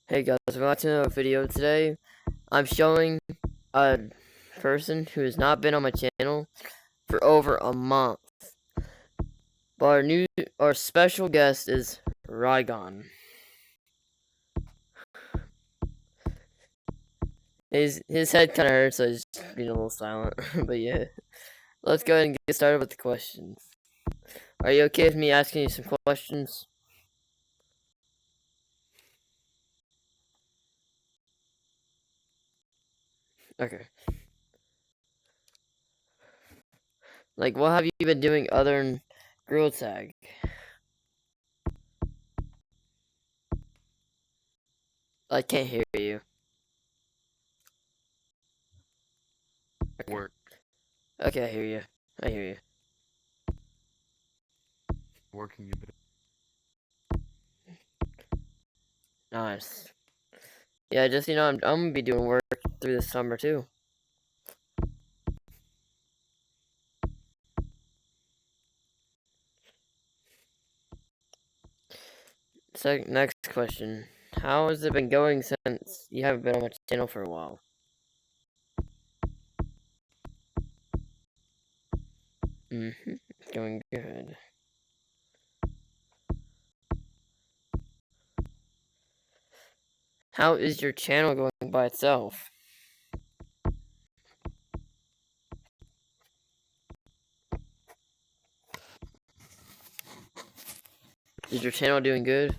Hey guys, welcome back to another video. Today, I'm showing a person who has not been on my channel for over a month. But our special guest is Rygon. His head kind of hurts, so he's being a little silent. But yeah, let's go ahead and get started with the questions. Are you okay with me asking you some questions? Okay. Like, what have you been doing other than grill tag? I can't hear you. Okay. Work. Okay, I hear you. I hear you. Working a bit. Nice. Yeah, just I'm gonna be doing work through the summer too. So next question: how has it been going since you haven't been on my channel for a while? It's going good. How is your channel going by itself? Is your channel doing good?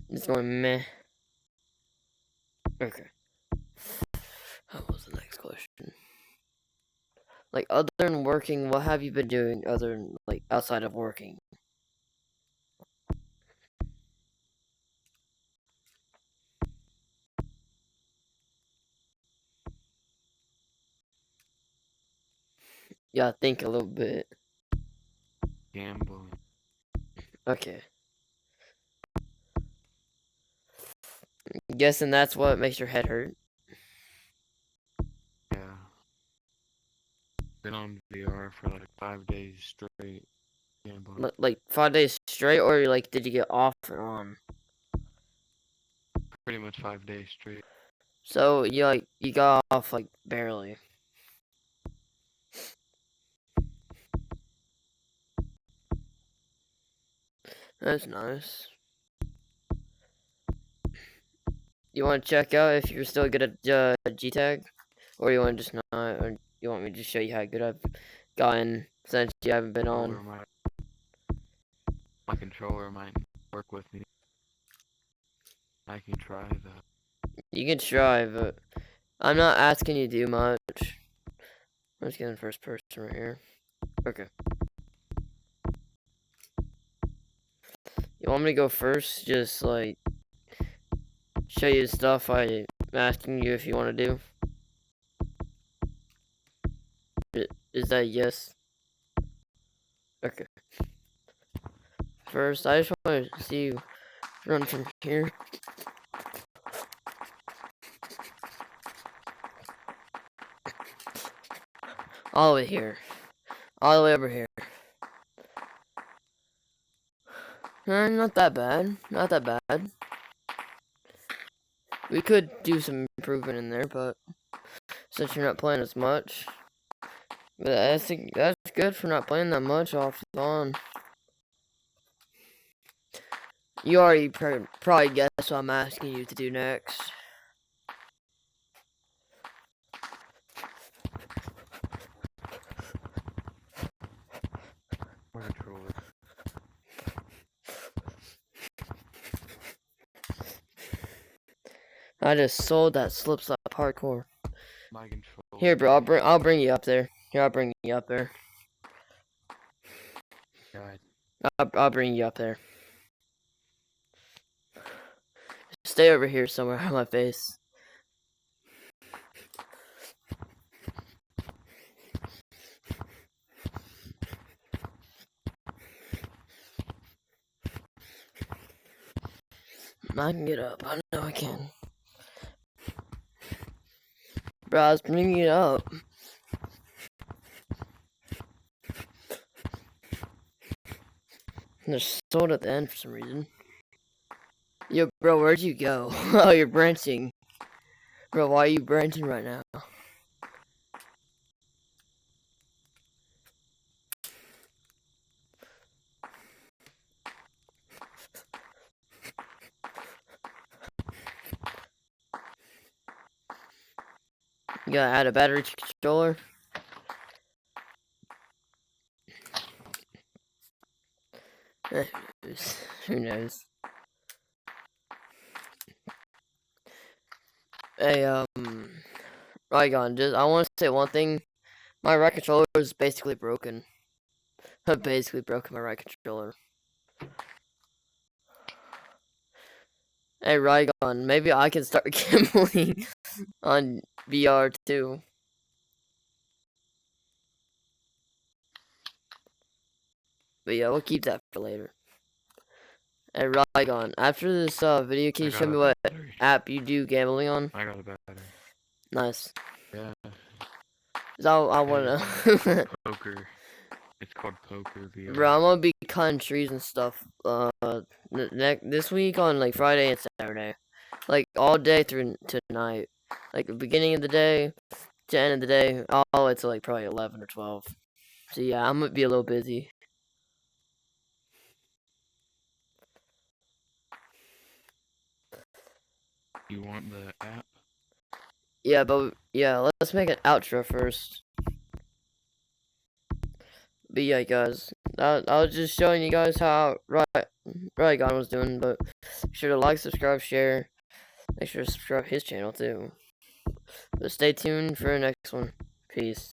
It's going meh. Okay. What was the next question? Like, other than working, what have you been doing other than, like, outside of working? Yeah, think a little bit. Gambling. Okay. Guessing that's what makes your head hurt. Yeah. Been on VR for like 5 days straight. Gambling. Like 5 days straight, or like did you get off and on? Pretty much 5 days straight. So you got off like barely. That's nice. You want to check out if you're still good at G tag, or you want to just not, or you want me to show you how good I've gotten since you haven't been on? My controller might work with me. I can try that. You can try, but I'm not asking you to do much. I'm just getting first person right here. Okay. You want me to go first? Just like show you the stuff I'm asking you if you want to do. Is that yes? Okay. First, I just want to see you run from here. All the way here. All the way over here. Not that bad. Not that bad. We could do some improvement in there, but since you're not playing as much. But I think that's good for not playing that much off the on. You already probably guessed what I'm asking you to do next. My controller. I just sold that slip slap hardcore. My controller. Here, bro, I'll bring you up there. Here, I'll bring you up there. God. I'll bring you up there. Stay over here somewhere on my face. I can get up. I know I can. Bro, I was bringing it up. There's sold at the end for some reason. Yo, bro, where'd you go? Oh, you're branching. Bro, why are you branching right now? You gotta add a battery to controller. Who knows? Hey, Rygon, I want to say one thing. My right controller is basically broken. I've basically broken my right controller. Hey, Rygon, maybe I can start gambling on VR too. But yeah, we'll keep that for later. Hey, Rygon, after this video, can you show me what app you do gambling on? I got a battery. Nice. Yeah. I wanna. Poker. It's called Poker VR. Bro, I'm gonna be cutting trees and stuff. This week on like Friday and Saturday, like all day through tonight. Like the beginning of the day to end of the day, all the way to like probably 11 or 12. So yeah, I'm gonna be a little busy. You want the app? Yeah, but yeah, let's make an outro first. But yeah, guys, I was just showing you guys how Rygon was doing. But be sure to like, subscribe, share. Make sure to subscribe his channel too. But stay tuned for the next one. Peace.